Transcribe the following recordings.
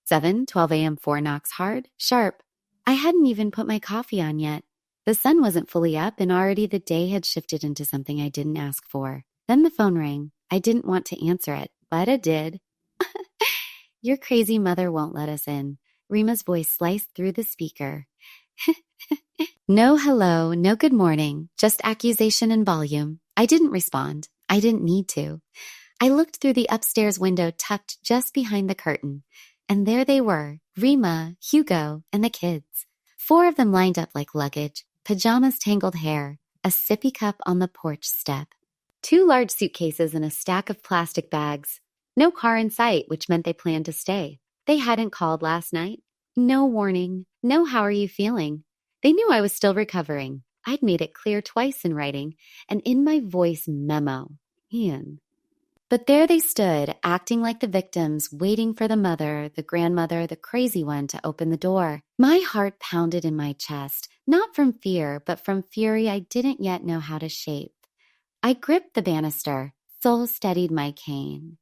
7:12 a.m. 4 knocks hard, sharp. I hadn't even put my coffee on yet. The sun wasn't fully up and already the day had shifted into something I didn't ask for. Then the phone rang. I didn't want to answer it, but it did. Your crazy mother won't let us in. Rima's voice sliced through the speaker. No hello, no good morning, just accusation and volume. I didn't respond. I didn't need to. I looked through the upstairs window tucked just behind the curtain, and there they were, Rima, Hugo, and the kids. 4 of them lined up like luggage, pajamas, tangled hair, a sippy cup on the porch step. 2 large suitcases and a stack of plastic bags. No car in sight, which meant they planned to stay. They hadn't called last night. No warning. No how are you feeling. They knew I was still recovering. I'd made it clear twice in writing, and in my voice memo. Ian. But there they stood, acting like the victims, waiting for the mother, the grandmother, the crazy one to open the door. My heart pounded in my chest, not from fear, but from fury I didn't yet know how to shape. I gripped the banister, soul steadied my cane.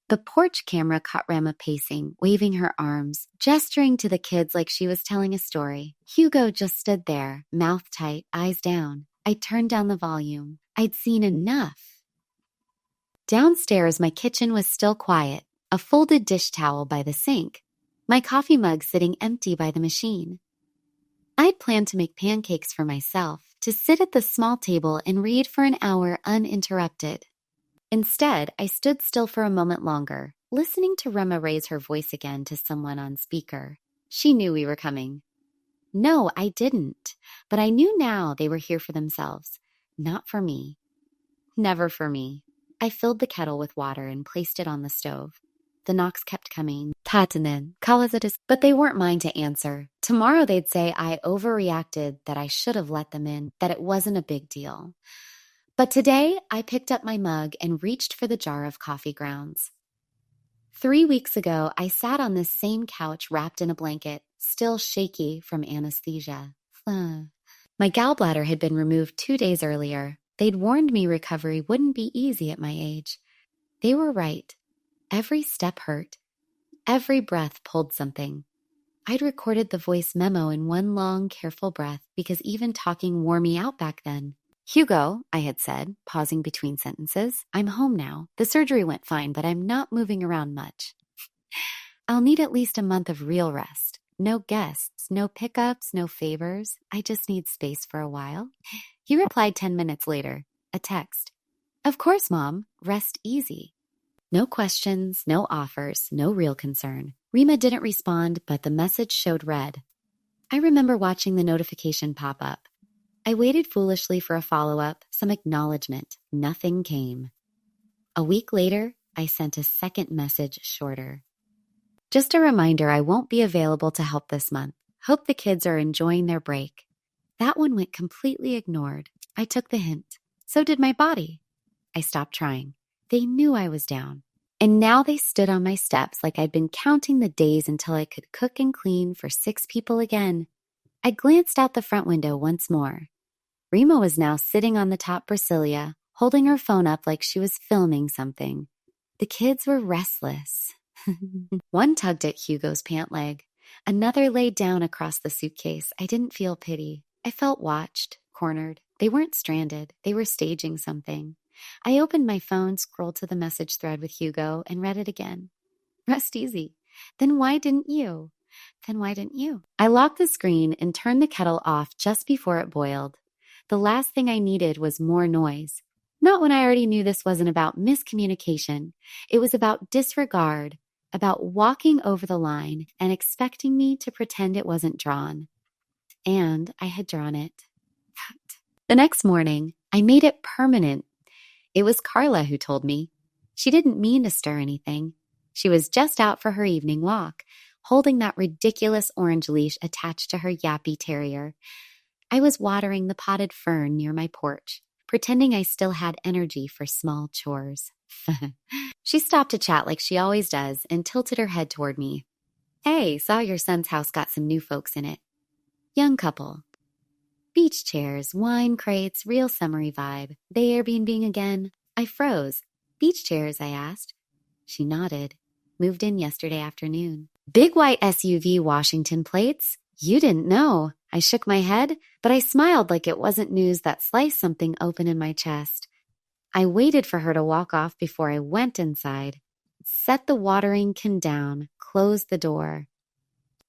The porch camera caught Rima pacing, waving her arms, gesturing to the kids like she was telling a story. Hugo just stood there, mouth tight, eyes down. I turned down the volume. I'd seen enough. Downstairs, my kitchen was still quiet, a folded dish towel by the sink, my coffee mug sitting empty by the machine. I'd planned to make pancakes for myself, to sit at the small table and read for an hour uninterrupted. Instead, I stood still for a moment longer, listening to Rima raise her voice again to someone on speaker. She knew we were coming. No, I didn't, but I knew now they were here for themselves, not for me. Never for me. I filled the kettle with water and placed it on the stove. The knocks kept coming. Tatanen, Kalazatis, but they weren't mine to answer. Tomorrow they'd say I overreacted, that I should have let them in, that it wasn't a big deal. But today, I picked up my mug and reached for the jar of coffee grounds. 3 weeks ago, I sat on this same couch wrapped in a blanket, still shaky from anesthesia. My gallbladder had been removed 2 days earlier. They'd warned me recovery wouldn't be easy at my age. They were right. Every step hurt. Every breath pulled something. I'd recorded the voice memo in one long, careful breath because even talking wore me out back then. Hugo, I had said, pausing between sentences, I'm home now. The surgery went fine, but I'm not moving around much. I'll need at least a month of real rest. No guests, no pickups, no favors. I just need space for a while. He replied 10 minutes later, a text. Of course, Mom. Rest easy. No questions, no offers, no real concern. Rima didn't respond, but the message showed read. I remember watching the notification pop up. I waited foolishly for a follow-up, some acknowledgement. Nothing came. A week later, I sent a second message shorter. Just a reminder I won't be available to help this month. Hope the kids are enjoying their break. That one went completely ignored. I took the hint. So did my body. I stopped trying. They knew I was down. And now they stood on my steps like I'd been counting the days until I could cook and clean for 6 people again. I glanced out the front window once more. Rima was now sitting on the top Brasilia, holding her phone up like she was filming something. The kids were restless. One tugged at Hugo's pant leg. Another laid down across the suitcase. I didn't feel pity. I felt watched, cornered. They weren't stranded. They were staging something. I opened my phone, scrolled to the message thread with Hugo, and read it again. Rest easy. Then why didn't you? Then why didn't you? I locked the screen and turned the kettle off just before it boiled. The last thing I needed was more noise. Not when I already knew this wasn't about miscommunication. It was about disregard, about walking over the line and expecting me to pretend it wasn't drawn. And I had drawn it. The next morning, I made it permanent. It was Carla who told me. She didn't mean to stir anything. She was just out for her evening walk, holding that ridiculous orange leash attached to her yappy terrier. I was watering the potted fern near my porch, pretending I still had energy for small chores. She stopped to chat like she always does and tilted her head toward me. Hey, saw your son's house got some new folks in it. Young couple. Beach chairs, wine crates, real summery vibe. They Airbnb again. I froze. Beach chairs, I asked. She nodded. Moved in yesterday afternoon. Big white SUV Washington plates? You didn't know. I shook my head, but I smiled like it wasn't news that sliced something open in my chest. I waited for her to walk off before I went inside, set the watering can down, closed the door.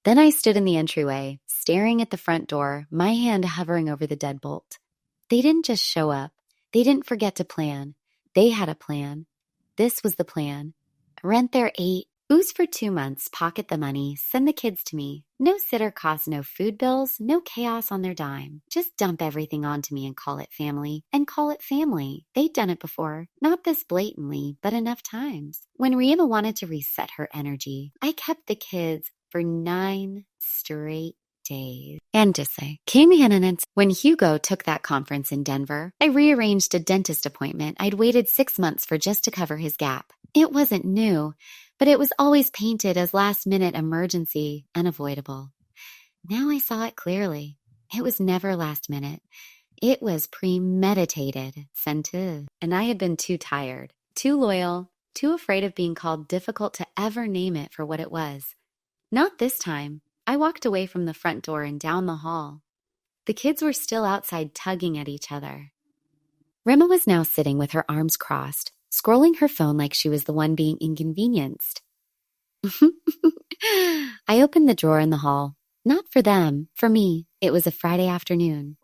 Then I stood in the entryway, staring at the front door, my hand hovering over the deadbolt. They didn't just show up. They didn't forget to plan. They had a plan. This was the plan. Rent their 8, booze for 2 months, pocket the money, send the kids to me. No sitter costs no food bills, no chaos on their dime. Just dump everything onto me and call it family. And call it family. They'd done it before. Not this blatantly, but enough times. When Rima wanted to reset her energy, I kept the kids for 9 straight days. And to say, when Hugo took that conference in Denver, I rearranged a dentist appointment I'd waited 6 months for just to cover his gap. It wasn't new, but it was always painted as last-minute emergency, unavoidable. Now I saw it clearly. It was never last minute. It was premeditated, scented. And I had been too tired, too loyal, too afraid of being called difficult to ever name it for what it was. Not this time. I walked away from the front door and down the hall. The kids were still outside tugging at each other. Rima was now sitting with her arms crossed, scrolling her phone like she was the one being inconvenienced. I opened the drawer in the hall. Not for them, for me. It was a Friday afternoon.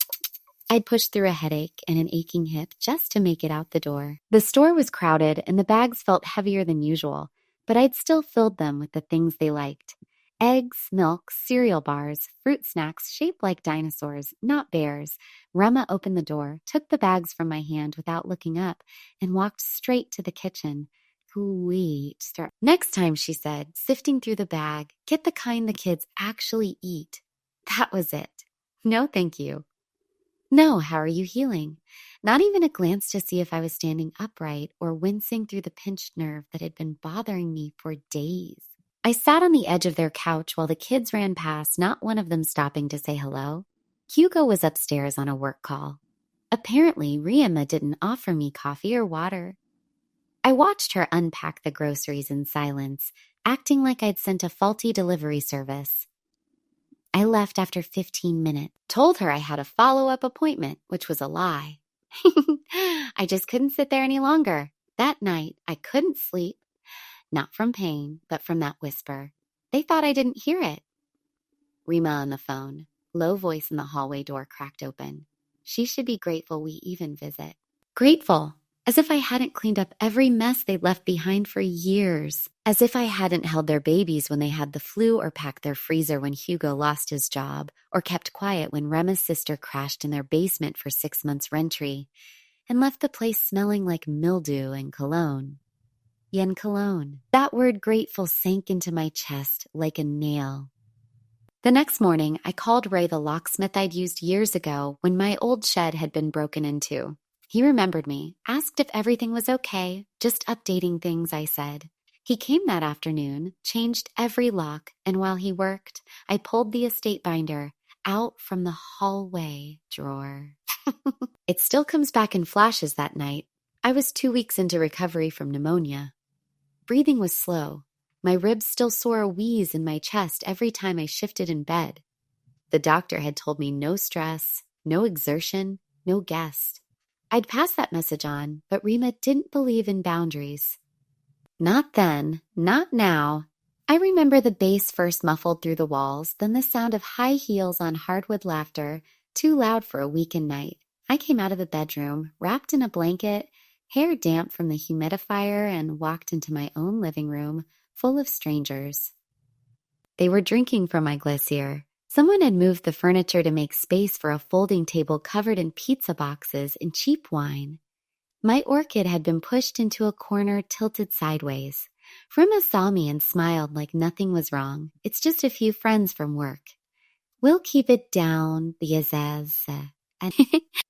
I'd pushed through a headache and an aching hip just to make it out the door. The store was crowded and the bags felt heavier than usual, but I'd still filled them with the things they liked. Eggs, milk, cereal bars, fruit snacks shaped like dinosaurs, not bears. Rema opened the door, took the bags from my hand without looking up, and walked straight to the kitchen. Next time, she said, sifting through the bag, get the kind the kids actually eat. That was it. No, thank you. No, how are you healing? Not even a glance to see if I was standing upright or wincing through the pinched nerve that had been bothering me for days. I sat on the edge of their couch while the kids ran past, not one of them stopping to say hello. Hugo was upstairs on a work call. Apparently, Rima didn't offer me coffee or water. I watched her unpack the groceries in silence, acting like I'd sent a faulty delivery service. I left after 15 minutes, told her I had a follow-up appointment, which was a lie. I just couldn't sit there any longer. That night, I couldn't sleep. Not from pain, but from that whisper. They thought I didn't hear it. Rima on the phone. Low voice in the hallway door cracked open. She should be grateful we even visit. Grateful. As if I hadn't cleaned up every mess they'd left behind for years. As if I hadn't held their babies when they had the flu or packed their freezer when Hugo lost his job or kept quiet when Rema's sister crashed in their basement for 6 months' rentry and left the place smelling like mildew and cologne. Yen cologne. That word grateful sank into my chest like a nail. The next morning, I called Ray the locksmith I'd used years ago when my old shed had been broken into. He remembered me, asked if everything was okay, just updating things, I said. He came that afternoon, changed every lock, and while he worked, I pulled the estate binder out from the hallway drawer. It still comes back in flashes that night. I was 2 weeks into recovery from pneumonia. Breathing was slow. My ribs still sore a wheeze in my chest every time I shifted in bed. The doctor had told me no stress, no exertion, no guest. I'd passed that message on, but Rima didn't believe in boundaries. Not then, not now. I remember the bass first muffled through the walls, then the sound of high heels on hardwood laughter, too loud for a weekend night. I came out of the bedroom, wrapped in a blanket, hair damp from the humidifier, and walked into my own living room, full of strangers. They were drinking from my glacier. Someone had moved the furniture to make space for a folding table covered in pizza boxes and cheap wine. My orchid had been pushed into a corner tilted sideways. Rima saw me and smiled like nothing was wrong. It's just a few friends from work. We'll keep it down, the Azaz. And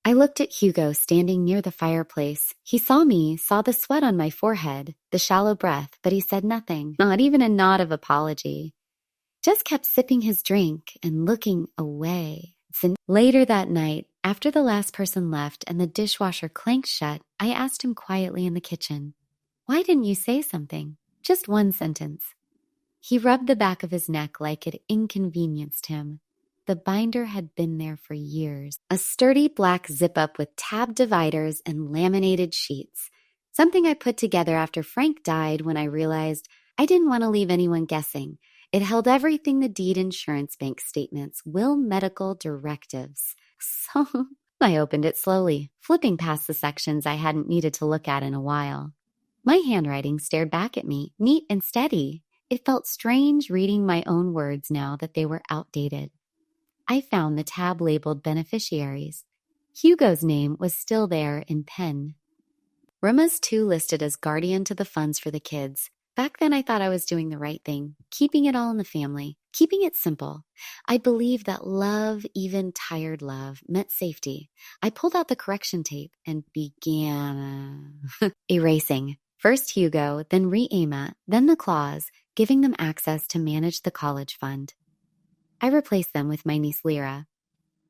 I looked at Hugo standing near the fireplace. He saw me, saw the sweat on my forehead, the shallow breath, but he said nothing, not even a nod of apology. Just kept sipping his drink and looking away. Later that night, after the last person left and the dishwasher clanked shut, I asked him quietly in the kitchen, "Why didn't you say something? Just one sentence." He rubbed the back of his neck like it inconvenienced him. The binder had been there for years. A sturdy black zip-up with tab dividers and laminated sheets. Something I put together after Frank died when I realized I didn't want to leave anyone guessing. It held everything the deed, insurance, bank statements, will, medical, directives. So I opened it slowly, flipping past the sections I hadn't needed to look at in a while. My handwriting stared back at me, neat and steady. It felt strange reading my own words now that they were outdated. I found the tab labeled beneficiaries. Hugo's name was still there in pen. Rima's too listed as guardian to the funds for the kids. Back then I thought I was doing the right thing, keeping it all in the family, keeping it simple. I believed that love, even tired love, meant safety. I pulled out the correction tape and began erasing. First Hugo, then Re-Ama, then the clause, giving them access to manage the college fund. I replaced them with my niece Lyra.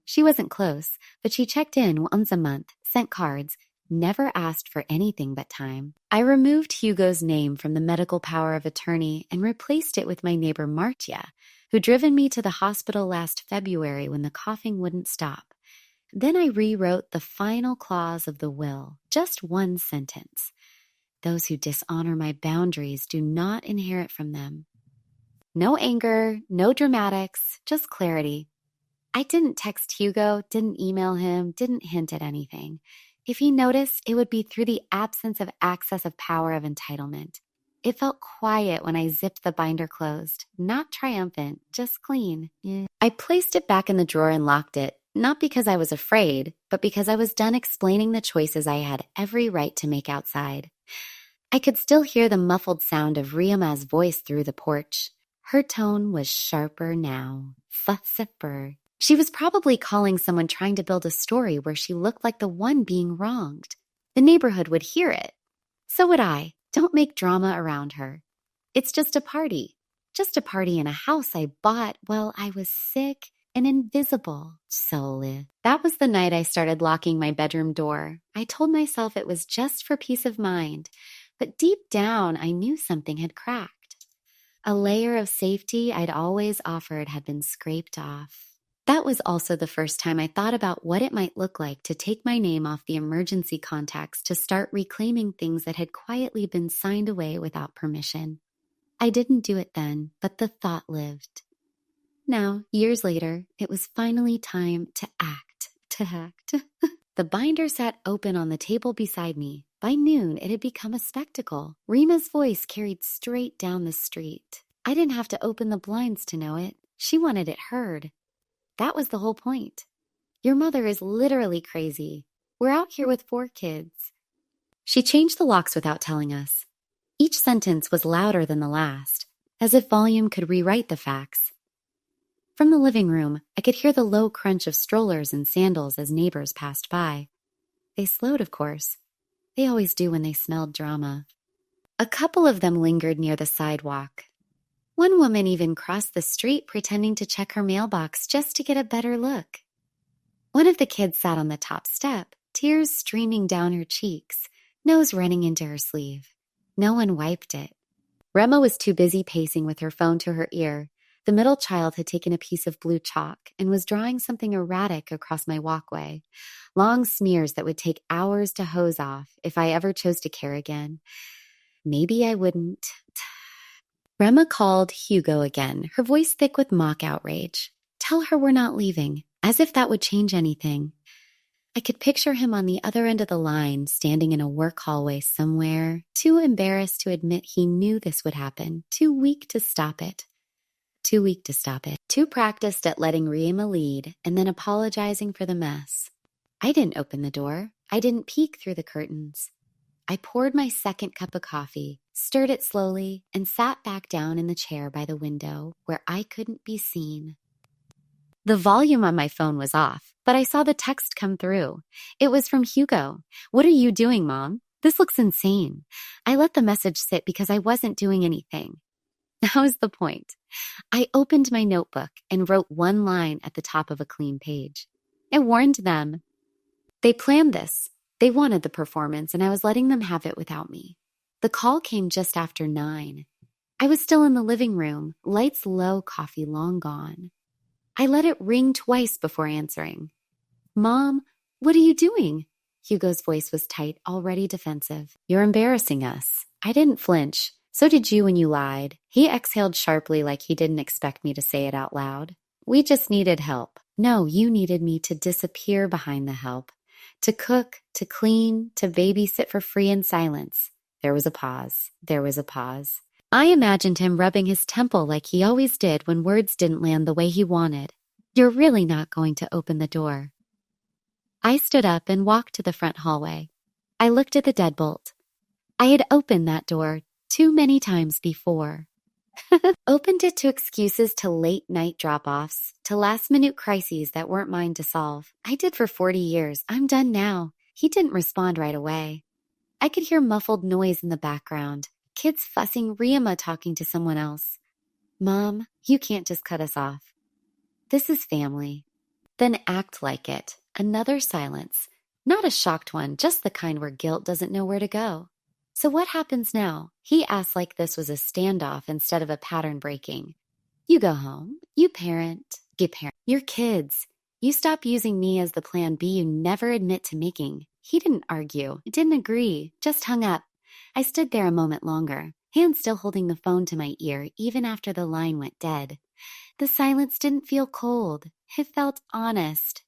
She wasn't close, but she checked in once a month, sent cards, never asked for anything but time. I removed Hugo's name from the medical power of attorney and replaced it with my neighbor Martia, who'd driven me to the hospital last February when the coughing wouldn't stop. Then I rewrote the final clause of the will, just one sentence. Those who dishonor my boundaries do not inherit from them. No anger, no dramatics, just clarity. I didn't text Hugo, didn't email him, didn't hint at anything. If he noticed, it would be through the absence of access of power of entitlement. It felt quiet when I zipped the binder closed, not triumphant, just clean. I placed it back in the drawer and locked it, not because I was afraid, but because I was done explaining the choices I had every right to make outside. I could still hear the muffled sound of Re-Ama's voice through the porch. Her tone was sharper now. Fussipper. She was probably calling someone trying to build a story where she looked like the one being wronged. The neighborhood would hear it. So would I. Don't make drama around her. It's just a party. Just a party in a house I bought while I was sick and invisible. Solid. That was the night I started locking my bedroom door. I told myself it was just for peace of mind. But deep down, I knew something had cracked. A layer of safety I'd always offered had been scraped off. That was also the first time I thought about what it might look like to take my name off the emergency contacts to start reclaiming things that had quietly been signed away without permission. I didn't do it then, but the thought lived. Now, years later, it was finally time to act. The binder sat open on the table beside me. By noon, it had become a spectacle. Rima's voice carried straight down the street. I didn't have to open the blinds to know it. She wanted it heard. That was the whole point. Your mother is literally crazy. We're out here with 4 kids. She changed the locks without telling us. Each sentence was louder than the last, as if volume could rewrite the facts. From the living room, I could hear the low crunch of strollers and sandals as neighbors passed by. They slowed, of course. They always do when they smelled drama. A couple of them lingered near the sidewalk. One woman even crossed the street pretending to check her mailbox just to get a better look. One of the kids sat on the top step, tears streaming down her cheeks, nose running into her sleeve. No one wiped it. Rema was too busy pacing with her phone to her ear. The middle child had taken a piece of blue chalk and was drawing something erratic across my walkway. Long smears that would take hours to hose off if I ever chose to care again. Maybe I wouldn't. Rema called Hugo again, her voice thick with mock outrage. Tell her we're not leaving, as if that would change anything. I could picture him on the other end of the line, standing in a work hallway somewhere, too embarrassed to admit he knew this would happen, too weak to stop it. Too weak to stop it. Too practiced at letting Re-Ama lead and then apologizing for the mess. I didn't open the door. I didn't peek through the curtains. I poured my second cup of coffee, stirred it slowly, and sat back down in the chair by the window where I couldn't be seen. The volume on my phone was off, but I saw the text come through. It was from Hugo. "What are you doing, Mom? This looks insane." I let the message sit because I wasn't doing anything. That was the point. I opened my notebook and wrote one line at the top of a clean page. I warned them. They planned this. They wanted the performance, and I was letting them have it without me. The call came just after 9. I was still in the living room, lights low, coffee long gone. I let it ring twice before answering. Mom, what are you doing? Hugo's voice was tight, already defensive. You're embarrassing us. I didn't flinch. So did you when you lied. He exhaled sharply like he didn't expect me to say it out loud. We just needed help. No, you needed me to disappear behind the help. To cook, to clean, to babysit for free in silence. There was a pause. There was a pause. I imagined him rubbing his temple like he always did when words didn't land the way he wanted. You're really not going to open the door. I stood up and walked to the front hallway. I looked at the deadbolt. I had opened that door too many times before. Opened it to excuses, to late-night drop-offs, to last-minute crises that weren't mine to solve. I did for 40 years. I'm done now. He didn't respond right away. I could hear muffled noise in the background. Kids fussing, Rima talking to someone else. Mom, you can't just cut us off. This is family. Then act like it. Another silence. Not a shocked one, just the kind where guilt doesn't know where to go. So what happens now? He asked like this was a standoff instead of a pattern breaking. You go home. You parent. Your kids. You stop using me as the plan B you never admit to making. He didn't argue. Didn't agree. Just hung up. I stood there a moment longer, hand still holding the phone to my ear even after the line went dead. The silence didn't feel cold. It felt honest.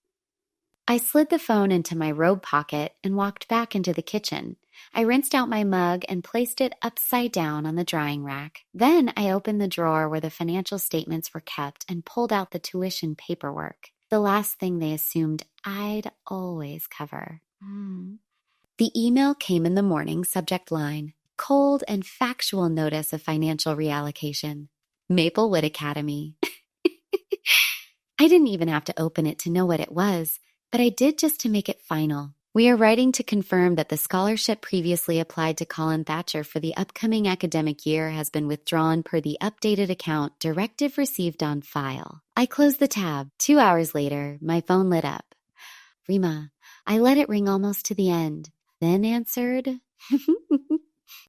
I slid the phone into my robe pocket and walked back into the kitchen. I rinsed out my mug and placed it upside down on the drying rack. Then I opened the drawer where the financial statements were kept and pulled out the tuition paperwork, the last thing they assumed I'd always cover. The email came in the morning, subject line, cold and factual notice of financial reallocation. Maplewood Academy. I didn't even have to open it to know what it was, but I did just to make it final. We are writing to confirm that the scholarship previously applied to Colin Thatcher for the upcoming academic year has been withdrawn per the updated account directive received on file. I closed the tab. 2 hours later, my phone lit up. Rima, I let it ring almost to the end, then answered,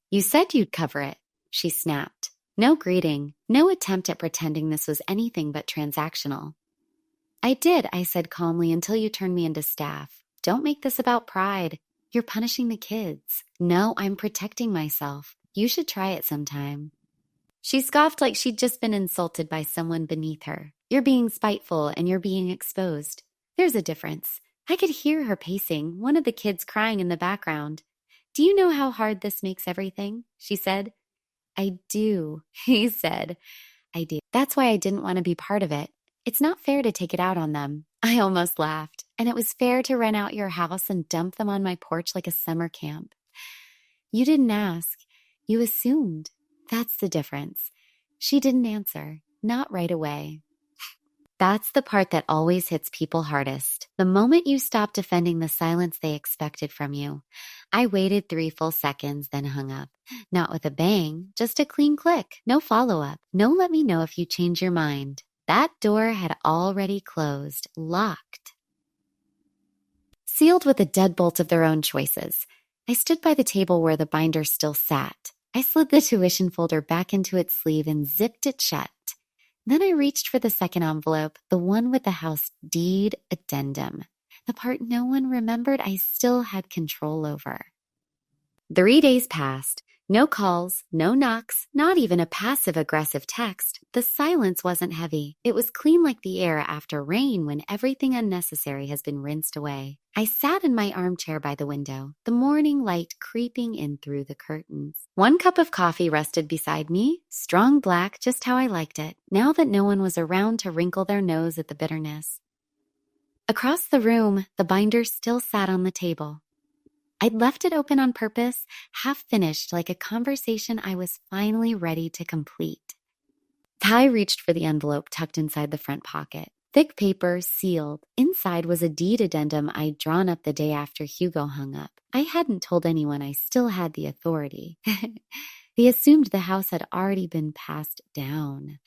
You said you'd cover it, she snapped. No greeting, no attempt at pretending this was anything but transactional. I did, I said calmly, until you turned me into staff. Don't make this about pride. You're punishing the kids. No, I'm protecting myself. You should try it sometime. She scoffed like she'd just been insulted by someone beneath her. You're being spiteful and you're being exposed. There's a difference. I could hear her pacing, one of the kids crying in the background. Do you know how hard this makes everything? She said. I do, he said. I do. That's why I didn't want to be part of it. It's not fair to take it out on them. I almost laughed. And it was fair to rent out your house and dump them on my porch like a summer camp. You didn't ask. You assumed. That's the difference. She didn't answer. Not right away. That's the part that always hits people hardest. The moment you stop defending the silence they expected from you. I waited 3 full seconds, then hung up. Not with a bang, just a clean click. No follow-up. No let me know if you change your mind. That door had already closed, locked. Sealed with a deadbolt of their own choices. I stood by the table where the binder still sat. I slid the tuition folder back into its sleeve and zipped it shut. Then I reached for the second envelope, the one with the house deed addendum, the part no one remembered I still had control over. 3 days passed. No calls, no knocks, not even a passive-aggressive text. The silence wasn't heavy. It was clean like the air after rain when everything unnecessary has been rinsed away. I sat in my armchair by the window, the morning light creeping in through the curtains. 1 cup of coffee rested beside me, strong black, just how I liked it, now that no one was around to wrinkle their nose at the bitterness. Across the room, the binder still sat on the table. I'd left it open on purpose, half finished like a conversation I was finally ready to complete. I reached for the envelope tucked inside the front pocket. Thick paper, sealed. Inside was a deed addendum I'd drawn up the day after Hugo hung up. I hadn't told anyone I still had the authority. They assumed the house had already been passed down.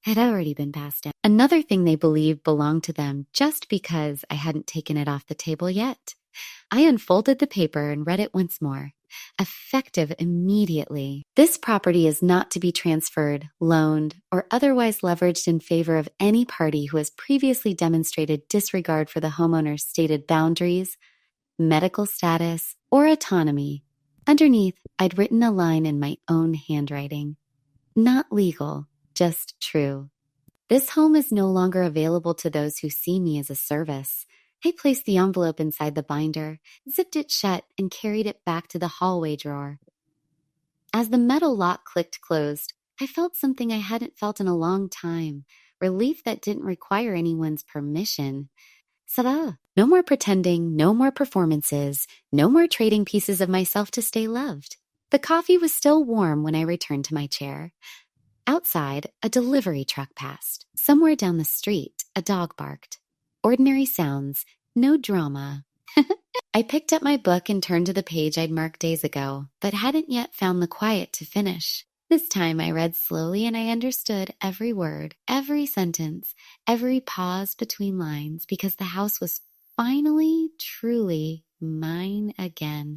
Another thing they believed belonged to them just because I hadn't taken it off the table yet. I unfolded the paper and read it once more. effective immediately. This property is not to be transferred, loaned, or otherwise leveraged in favor of any party who has previously demonstrated disregard for the homeowner's stated boundaries, medical status, or autonomy. Underneath, I'd written a line in my own handwriting. Not legal, just true. This home is no longer available to those who see me as a service. I placed the envelope inside the binder, zipped it shut, and carried it back to the hallway drawer. As the metal lock clicked closed, I felt something I hadn't felt in a long time, relief that didn't require anyone's permission. Ça no more pretending, no more performances, no more trading pieces of myself to stay loved. The coffee was still warm when I returned to my chair. Outside, a delivery truck passed. Somewhere down the street, a dog barked. Ordinary sounds, no drama. I picked up my book and turned to the page I'd marked days ago, but hadn't yet found the quiet to finish. This time I read slowly and I understood every word, every sentence, every pause between lines because the house was finally, truly mine again.